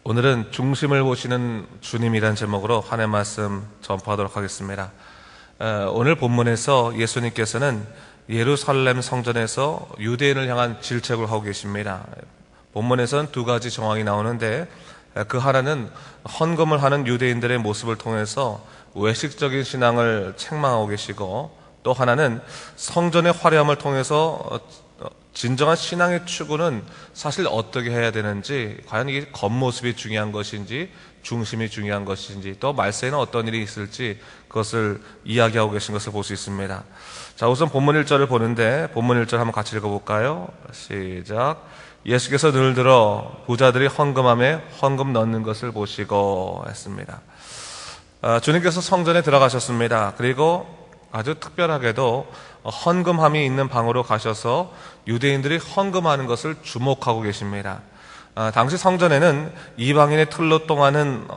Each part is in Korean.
오늘은 중심을 보시는 주님이란 제목으로 하나님의 말씀 전파하도록 하겠습니다. 오늘 본문에서 예수님께서는 예루살렘 성전에서 유대인을 향한 질책을 하고 계십니다. 본문에서는 두 가지 정황이 나오는데, 그 하나는 헌금을 하는 유대인들의 모습을 통해서 외식적인 신앙을 책망하고 계시고, 또 하나는 성전의 화려함을 통해서 진정한 신앙의 추구는 사실 어떻게 해야 되는지, 과연 이게 겉모습이 중요한 것인지 중심이 중요한 것인지, 또 말세에는 어떤 일이 있을지 그것을 이야기하고 계신 것을 볼 수 있습니다. 자, 우선 본문 1절을 보는데, 본문 1절 한번 같이 읽어볼까요? 시작. 예수께서 눈을 들어 부자들이 헌금함에 헌금 넣는 것을 보시고 했습니다. 주님께서 성전에 들어가셨습니다. 그리고 아주 특별하게도 헌금함이 있는 방으로 가셔서 유대인들이 헌금하는 것을 주목하고 계십니다. 당시 성전에는 이방인의 뜰로 통하는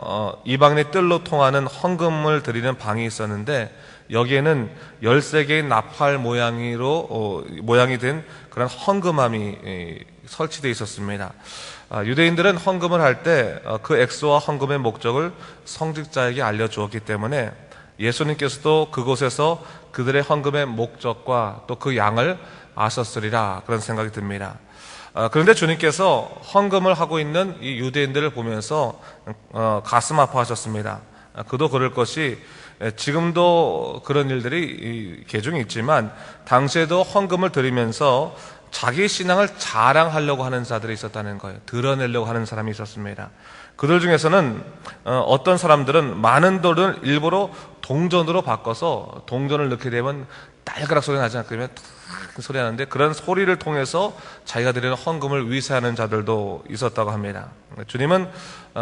헌금을 드리는 방이 있었는데, 여기에는 13개의 나팔 모양이 된 그런 헌금함이 설치되어 있었습니다. 유대인들은 헌금을 할 때 그 액수와 헌금의 목적을 성직자에게 알려주었기 때문에 예수님께서도 그곳에서 그들의 헌금의 목적과 또 그 양을 아셨으리라, 그런 생각이 듭니다. 그런데 주님께서 헌금을 하고 있는 이 유대인들을 보면서 가슴 아파하셨습니다. 그도 그럴 것이, 지금도 그런 일들이 개중이 있지만 당시에도 헌금을 드리면서 자기 신앙을 자랑하려고 하는 자들이 있었다는 거예요. 드러내려고 하는 사람이 있었습니다. 그들 중에서는 어떤 사람들은 많은 돈을 일부러 동전으로 바꿔서, 동전을 넣게 되면 딸그락 소리 나지 않으면 탁 소리 나는데, 그런 소리를 통해서 자기가 드리는 헌금을 위세하는 자들도 있었다고 합니다. 주님은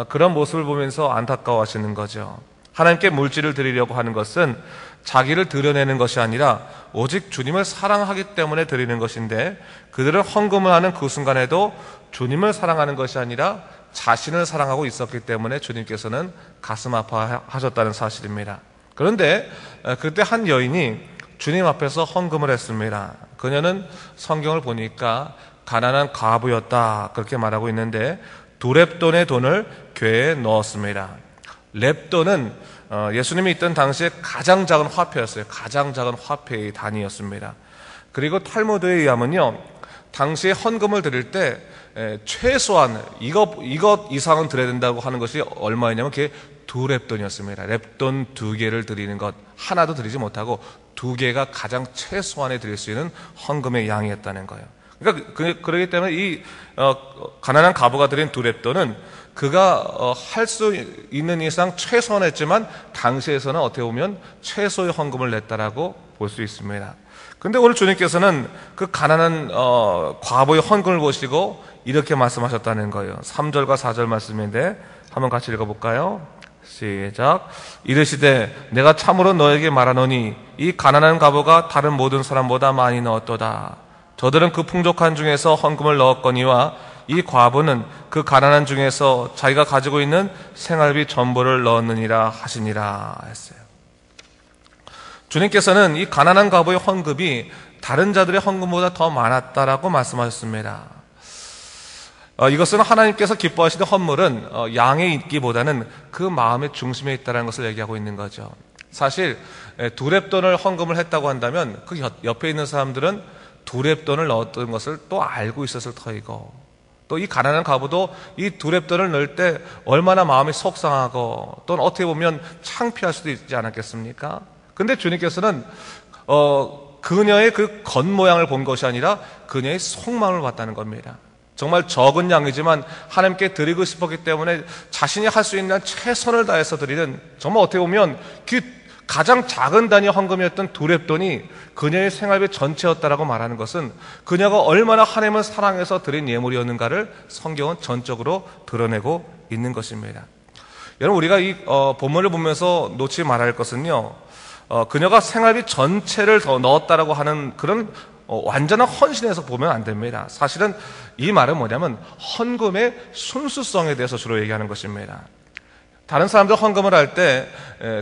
그런 모습을 보면서 안타까워하시는 거죠. 하나님께 물질을 드리려고 하는 것은 자기를 드러내는 것이 아니라 오직 주님을 사랑하기 때문에 드리는 것인데, 그들은 헌금을 하는 그 순간에도 주님을 사랑하는 것이 아니라 자신을 사랑하고 있었기 때문에 주님께서는 가슴 아파하셨다는 사실입니다. 그런데 그때 한 여인이 주님 앞에서 헌금을 했습니다. 그녀는 성경을 보니까 가난한 과부였다, 그렇게 말하고 있는데, 2렙돈의 돈을 궤에 넣었습니다. 렙돈은 예수님이 있던 당시에 가장 작은 화폐였어요. 가장 작은 화폐의 단위였습니다. 그리고 탈무드에 의하면요, 당시에 헌금을 드릴 때 최소한 이것 이상은 드려야 된다고 하는 것이 얼마였냐면, 그게 2렙돈이었습니다. 렙돈 2개를 드리는 것, 하나도 드리지 못하고 2개가 가장 최소한에 드릴 수 있는 헌금의 양이었다는 거예요. 그러니까 그렇기 때문에 이 가난한 과부가 드린 2렙돈은 그가 할 수 있는 이상 최소한 했지만 당시에서는 어떻게 보면 최소의 헌금을 냈다라고 볼 수 있습니다. 그런데 오늘 주님께서는 그 가난한 과부의 헌금을 보시고 이렇게 말씀하셨다는 거예요. 3절과 4절 말씀인데 한번 같이 읽어볼까요? 시작. 이르시되 내가 참으로 너에게 말하노니 이 가난한 과부가 다른 모든 사람보다 많이 넣었도다. 저들은 그 풍족한 중에서 헌금을 넣었거니와 이 과부는 그 가난한 중에서 자기가 가지고 있는 생활비 전부를 넣었느니라 하시니라 했어요. 주님께서는 이 가난한 과부의 헌금이 다른 자들의 헌금보다 더 많았다라고 말씀하셨습니다. 이것은 하나님께서 기뻐하시는 헌물은 양에 있기보다는 그 마음의 중심에 있다는 것을 얘기하고 있는 거죠. 사실 2렙돈을 헌금을 했다고 한다면 그 옆에 있는 사람들은 2렙돈을 넣었던 것을 또 알고 있었을 터이고, 또 이 가난한 과부도 이 2렙돈을 넣을 때 얼마나 마음이 속상하고 또는 어떻게 보면 창피할 수도 있지 않았겠습니까? 근데 주님께서는 그녀의 그 겉모양을 본 것이 아니라 그녀의 속마음을 봤다는 겁니다. 정말 적은 양이지만 하나님께 드리고 싶었기 때문에 자신이 할 수 있는 최선을 다해서 드리는, 정말 어떻게 보면 그 가장 작은 단위 헌금이었던 2렙돈이 그녀의 생활비 전체였다라고 말하는 것은 그녀가 얼마나 하나님을 사랑해서 드린 예물이었는가를 성경은 전적으로 드러내고 있는 것입니다. 여러분, 우리가 이 본문을 보면서 놓지 말아야 할 것은요, 그녀가 생활비 전체를 더 넣었다라고 하는 그런 완전한 헌신에서 보면 안 됩니다. 사실은 이 말은 뭐냐면 헌금의 순수성에 대해서 주로 얘기하는 것입니다. 다른 사람들 헌금을 할 때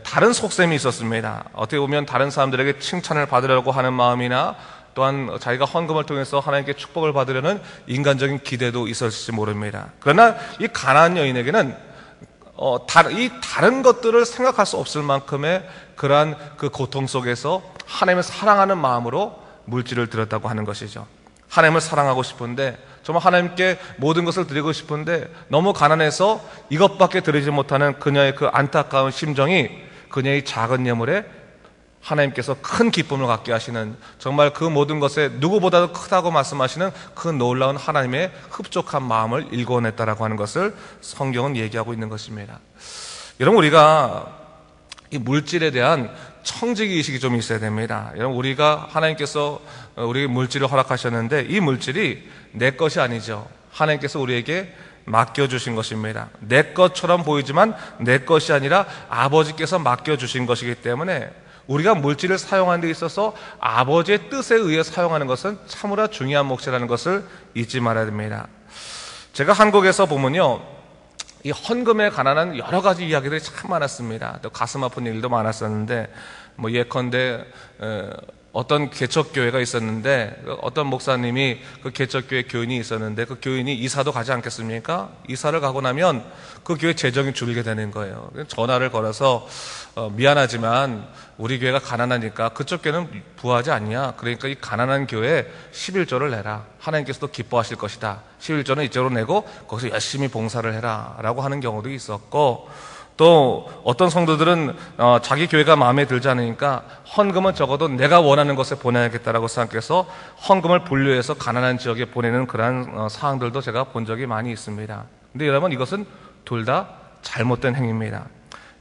다른 속셈이 있었습니다. 어떻게 보면 다른 사람들에게 칭찬을 받으려고 하는 마음이나 또한 자기가 헌금을 통해서 하나님께 축복을 받으려는 인간적인 기대도 있었을지 모릅니다. 그러나 이 가나안 여인에게는 이 다른 것들을 생각할 수 없을 만큼의 그러한 그 고통 속에서 하나님을 사랑하는 마음으로 물질을 드렸다고 하는 것이죠. 하나님을 사랑하고 싶은데, 정말 하나님께 모든 것을 드리고 싶은데 너무 가난해서 이것밖에 드리지 못하는 그녀의 그 안타까운 심정이 그녀의 작은 예물에 하나님께서 큰 기쁨을 갖게 하시는, 정말 그 모든 것에 누구보다도 크다고 말씀하시는 그 놀라운 하나님의 흡족한 마음을 일궈냈다라고 하는 것을 성경은 얘기하고 있는 것입니다. 여러분, 우리가 이 물질에 대한 청지기의식이 좀 있어야 됩니다. 여러분, 우리가 하나님께서 우리에게 물질을 허락하셨는데 이 물질이 내 것이 아니죠. 하나님께서 우리에게 맡겨주신 것입니다. 내 것처럼 보이지만 내 것이 아니라 아버지께서 맡겨주신 것이기 때문에 우리가 물질을 사용하는 데 있어서 아버지의 뜻에 의해 사용하는 것은 참으로 중요한 몫이라는 것을 잊지 말아야 됩니다. 제가 한국에서 보면요, 이 헌금에 관한 여러 가지 이야기들이 참 많았습니다. 또 가슴 아픈 일도 많았었는데, 예컨대 어떤 개척교회가 있었는데 어떤 목사님이 그 개척교회 교인이 있었는데 그 교인이 이사도 가지 않겠습니까? 이사를 가고 나면 그 교회 재정이 줄게 되는 거예요. 전화를 걸어서 미안하지만 우리 교회가 가난하니까 그쪽 교회는 부하지 않냐? 그러니까 이 가난한 교회에 11조를 내라. 하나님께서도 기뻐하실 것이다. 11조는 이쪽으로 내고 거기서 열심히 봉사를 해라 라고 하는 경우도 있었고, 또 어떤 성도들은 자기 교회가 마음에 들지 않으니까 헌금은 적어도 내가 원하는 것에 보내야겠다라고 생각해서 헌금을 분류해서 가난한 지역에 보내는 그러한 사항들도 제가 본 적이 많이 있습니다. 근데 여러분, 이것은 둘 다 잘못된 행위입니다.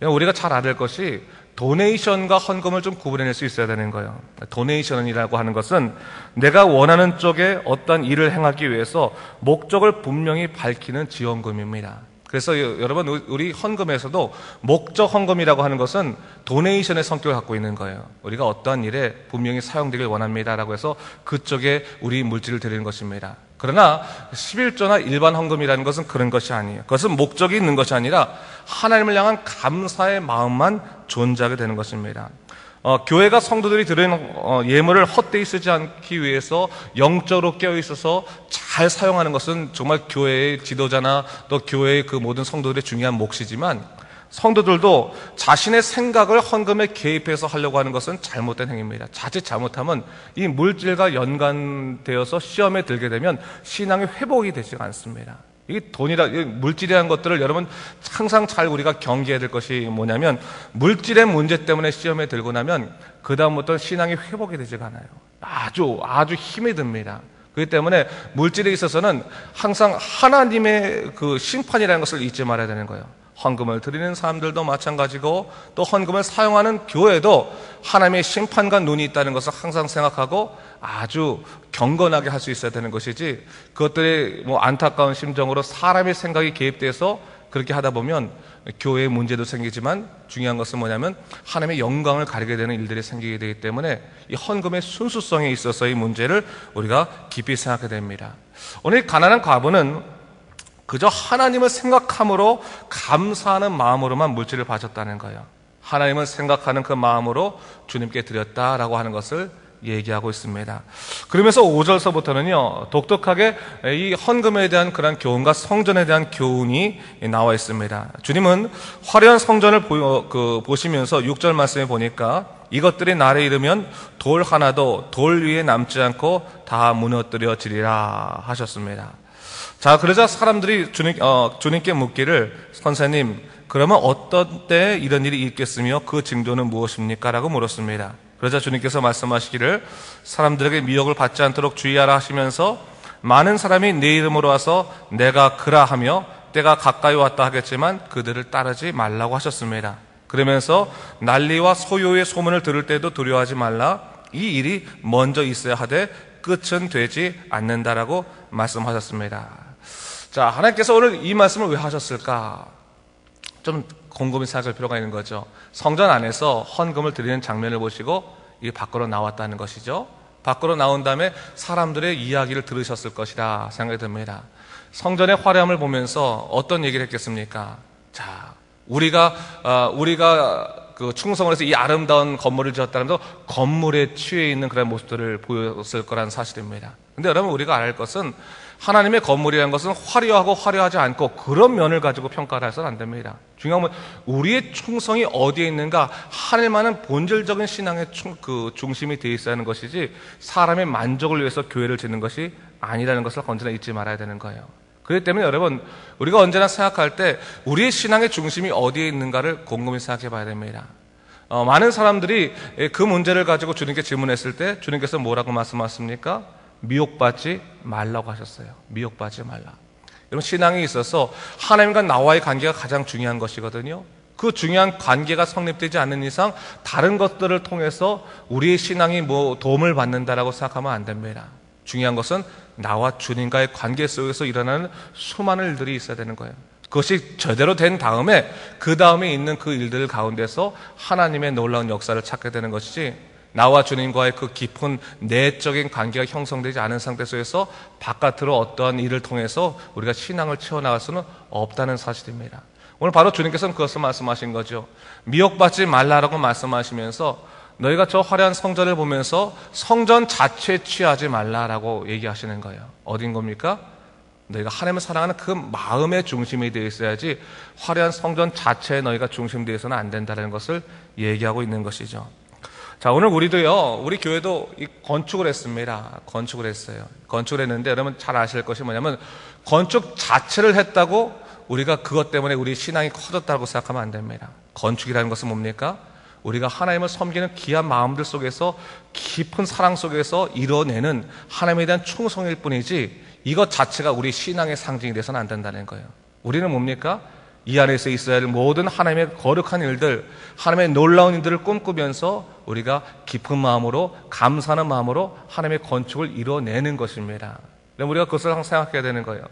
우리가 잘 알을 것이 도네이션과 헌금을 좀 구분해낼 수 있어야 되는 거예요. 도네이션이라고 하는 것은 내가 원하는 쪽에 어떤 일을 행하기 위해서 목적을 분명히 밝히는 지원금입니다. 그래서 여러분, 우리 헌금에서도 목적 헌금이라고 하는 것은 도네이션의 성격을 갖고 있는 거예요. 우리가 어떠한 일에 분명히 사용되길 원합니다라고 해서 그쪽에 우리 물질을 드리는 것입니다. 그러나 11조나 일반 헌금이라는 것은 그런 것이 아니에요. 그것은 목적이 있는 것이 아니라 하나님을 향한 감사의 마음만 존재하게 되는 것입니다. 교회가 성도들이 드리는 예물을 헛되이 쓰지 않기 위해서 영적으로 깨어있어서 잘 사용하는 것은 정말 교회의 지도자나 또 교회의 그 모든 성도들의 중요한 몫이지만, 성도들도 자신의 생각을 헌금에 개입해서 하려고 하는 것은 잘못된 행위입니다. 자칫 잘못하면 이 물질과 연관되어서 시험에 들게 되면 신앙의 회복이 되지가 않습니다. 이 물질이라는 것들을 여러분 항상 잘 우리가 경계해야 될 것이 뭐냐면, 물질의 문제 때문에 시험에 들고 나면 그 다음부터 신앙이 회복이 되지가 않아요. 아주 힘이 듭니다. 그렇기 때문에 물질에 있어서는 항상 하나님의 그 심판이라는 것을 잊지 말아야 되는 거예요. 헌금을 드리는 사람들도 마찬가지고, 또 헌금을 사용하는 교회도 하나님의 심판과 눈이 있다는 것을 항상 생각하고 아주 경건하게 할 수 있어야 되는 것이지, 그것들이 안타까운 심정으로 사람의 생각이 개입돼서 그렇게 하다 보면 교회에 문제도 생기지만, 중요한 것은 뭐냐면 하나님의 영광을 가리게 되는 일들이 생기게 되기 때문에 이 헌금의 순수성에 있어서의 문제를 우리가 깊이 생각해야 됩니다. 오늘 가난한 과부는 그저 하나님을 생각함으로 감사하는 마음으로만 물질을 바쳤다는 거예요. 하나님을 생각하는 그 마음으로 주님께 드렸다라고 하는 것을 얘기하고 있습니다. 그러면서 5절서부터는요, 독특하게 이 헌금에 대한 그런 교훈과 성전에 대한 교훈이 나와 있습니다. 주님은 화려한 성전을 보시면서 6절 말씀에 보니까 이것들이 날에 이르면 돌 하나도 돌 위에 남지 않고 다 무너뜨려지리라 하셨습니다. 자, 그러자 사람들이 주님께 묻기를, 선생님, 그러면 어떤 때 이런 일이 있겠으며 그 징조는 무엇입니까? 라고 물었습니다. 그러자 주님께서 말씀하시기를, 사람들에게 미혹을 받지 않도록 주의하라 하시면서 많은 사람이 내 이름으로 와서 내가 그라 하며 때가 가까이 왔다 하겠지만 그들을 따르지 말라고 하셨습니다. 그러면서 난리와 소요의 소문을 들을 때도 두려워하지 말라. 이 일이 먼저 있어야 하되 끝은 되지 않는다라고 말씀하셨습니다. 자, 하나님께서 오늘 이 말씀을 왜 하셨을까? 좀 곰곰이 생각할 필요가 있는 거죠. 성전 안에서 헌금을 드리는 장면을 보시고 이 밖으로 나왔다는 것이죠. 밖으로 나온 다음에 사람들의 이야기를 들으셨을 것이라 생각이 듭니다. 성전의 화려함을 보면서 어떤 얘기를 했겠습니까? 자, 우리가 그 충성을 해서 이 아름다운 건물을 지었다면서 건물에 취해 있는 그런 모습들을 보였을 거라는 사실입니다. 근데 여러분, 우리가 알아야 할 것은 하나님의 건물이라는 것은 화려하고 화려하지 않고 그런 면을 가지고 평가를 해서는 안 됩니다. 중요한 건 우리의 충성이 어디에 있는가, 하나님만은 본질적인 신앙의 중심이 되어 있어야 하는 것이지 사람의 만족을 위해서 교회를 짓는 것이 아니라는 것을 언제나 잊지 말아야 되는 거예요. 그렇기 때문에 여러분, 우리가 언제나 생각할 때 우리의 신앙의 중심이 어디에 있는가를 곰곰이 생각해 봐야 됩니다. 많은 사람들이 그 문제를 가지고 주님께 질문했을 때 주님께서 뭐라고 말씀하십니까? 미혹받지 말라고 하셨어요. 미혹받지 말라. 여러분, 신앙에 있어서 하나님과 나와의 관계가 가장 중요한 것이거든요. 그 중요한 관계가 성립되지 않는 이상 다른 것들을 통해서 우리의 신앙이 도움을 받는다라고 생각하면 안 됩니다. 중요한 것은 나와 주님과의 관계 속에서 일어나는 수많은 일들이 있어야 되는 거예요. 그것이 제대로 된 다음에 그 다음에 있는 그 일들 가운데서 하나님의 놀라운 역사를 찾게 되는 것이지, 나와 주님과의 그 깊은 내적인 관계가 형성되지 않은 상태 속에서 바깥으로 어떠한 일을 통해서 우리가 신앙을 채워나갈 수는 없다는 사실입니다. 오늘 바로 주님께서는 그것을 말씀하신 거죠. 미혹받지 말라라고 말씀하시면서 너희가 저 화려한 성전을 보면서 성전 자체에 취하지 말라라고 얘기하시는 거예요. 어딘 겁니까? 너희가 하나님을 사랑하는 그 마음의 중심이 되어 있어야지 화려한 성전 자체에 너희가 중심되어서는 안 된다는 것을 얘기하고 있는 것이죠. 자, 오늘 우리도요, 우리 교회도 건축을 했습니다. 건축을 했어요. 건축을 했는데 여러분 잘 아실 것이 뭐냐면, 건축 자체를 했다고 우리가 그것 때문에 우리 신앙이 커졌다고 생각하면 안 됩니다. 건축이라는 것은 뭡니까? 우리가 하나님을 섬기는 귀한 마음들 속에서 깊은 사랑 속에서 이뤄내는 하나님에 대한 충성일 뿐이지 이것 자체가 우리 신앙의 상징이 돼서는 안 된다는 거예요. 우리는 뭡니까? 이 안에서 있어야 할 모든 하나님의 거룩한 일들, 하나님의 놀라운 일들을 꿈꾸면서 우리가 깊은 마음으로, 감사하는 마음으로 하나님의 건축을 이뤄내는 것입니다. 우리가 그것을 항상 생각해야 되는 거예요.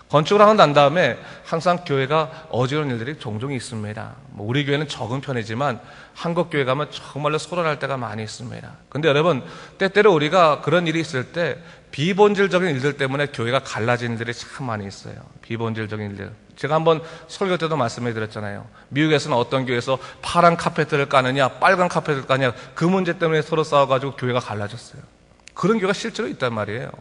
건축을 하고 난 다음에 항상 교회가 어지러운 일들이 종종 있습니다. 우리 교회는 적은 편이지만 한국 교회 가면 정말로 소란할 때가 많이 있습니다. 근데 여러분, 때때로 우리가 그런 일이 있을 때 비본질적인 일들 때문에 교회가 갈라지는 일들이 참 많이 있어요. 비본질적인 일들. 제가 한번 설교 때도 말씀해 드렸잖아요. 미국에서는 어떤 교회에서 파란 카페트를 까느냐 빨간 카페트를 까느냐, 그 문제 때문에 서로 싸워가지고 교회가 갈라졌어요. 그런 교회가 실제로 있단 말이에요.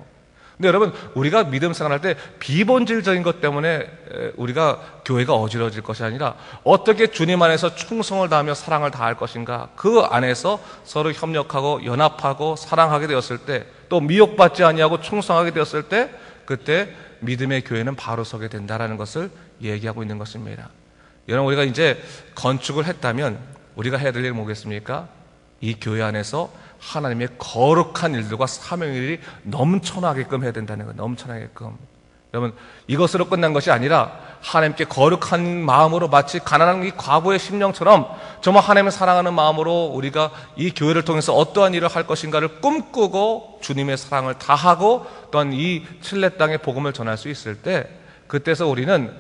근데 여러분, 우리가 믿음 생활할 때 비본질적인 것 때문에 우리가 교회가 어지러질 것이 아니라 어떻게 주님 안에서 충성을 다하며 사랑을 다할 것인가, 그 안에서 서로 협력하고 연합하고 사랑하게 되었을 때, 또 미혹받지 아니하고 충성하게 되었을 때, 그때 믿음의 교회는 바로 서게 된다라는 것을 얘기하고 있는 것입니다. 여러분, 우리가 이제 건축을 했다면 우리가 해야 될 일은 뭐겠습니까? 이 교회 안에서 하나님의 거룩한 일들과 사명의 일이 넘쳐나게끔 해야 된다는 거예요. 넘쳐나게끔. 여러분, 이것으로 끝난 것이 아니라 하나님께 거룩한 마음으로, 마치 가난한 이 과부의 심령처럼 정말 하나님을 사랑하는 마음으로 우리가 이 교회를 통해서 어떠한 일을 할 것인가를 꿈꾸고 주님의 사랑을 다하고 또한 이 칠레 땅에 복음을 전할 수 있을 때, 그때서 우리는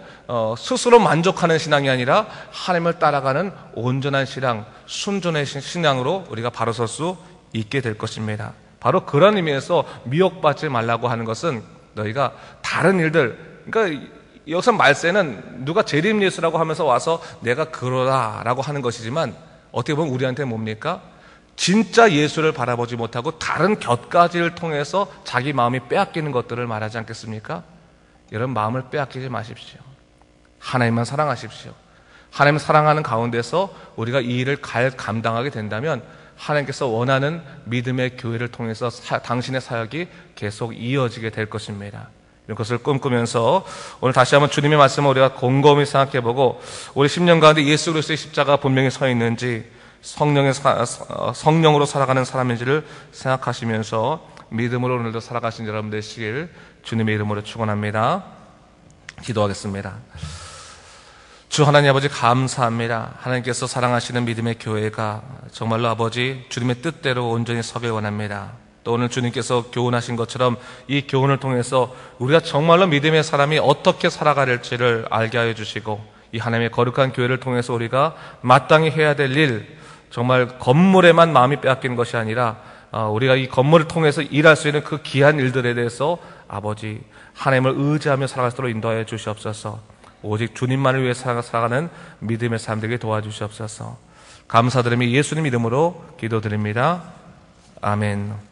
스스로 만족하는 신앙이 아니라 하나님을 따라가는 온전한 신앙, 순전한 신앙으로 우리가 바로 설 수 있게 될 것입니다. 바로 그런 의미에서 미혹받지 말라고 하는 것은 너희가 다른 일들, 그러니까 여기서 말세는 누가 재림 예수라고 하면서 와서 내가 그러다라고 하는 것이지만, 어떻게 보면 우리한테 뭡니까? 진짜 예수를 바라보지 못하고 다른 곁가지를 통해서 자기 마음이 빼앗기는 것들을 말하지 않겠습니까? 여러분, 마음을 빼앗기지 마십시오. 하나님만 사랑하십시오. 하나님을 사랑하는 가운데서 우리가 이 일을 감당하게 된다면 하나님께서 원하는 믿음의 교회를 통해서 당신의 사역이 계속 이어지게 될 것입니다. 이런 것을 꿈꾸면서 오늘 다시 한번 주님의 말씀을 우리가 곰곰이 생각해보고, 우리 10년 가운데 예수 그리스도의 십자가 분명히 서 있는지, 성령으로 살아가는 사람인지를 생각하시면서 믿음으로 오늘도 살아가신 여러분 되시길 주님의 이름으로 축원합니다. 기도하겠습니다. 주 하나님 아버지, 감사합니다. 하나님께서 사랑하시는 믿음의 교회가 정말로 아버지 주님의 뜻대로 온전히 서길 원합니다. 또 오늘 주님께서 교훈하신 것처럼 이 교훈을 통해서 우리가 정말로 믿음의 사람이 어떻게 살아가야 될지를 알게 하여 주시고, 이 하나님의 거룩한 교회를 통해서 우리가 마땅히 해야 될 일, 정말 건물에만 마음이 빼앗기는 것이 아니라 우리가 이 건물을 통해서 일할 수 있는 그 귀한 일들에 대해서 아버지 하나님을 의지하며 살아갈 수 있도록 인도하여 주시옵소서. 오직 주님만을 위해 살아가는 믿음의 사람들에게 도와주시옵소서. 감사드리며 예수님 이름으로 기도드립니다. 아멘.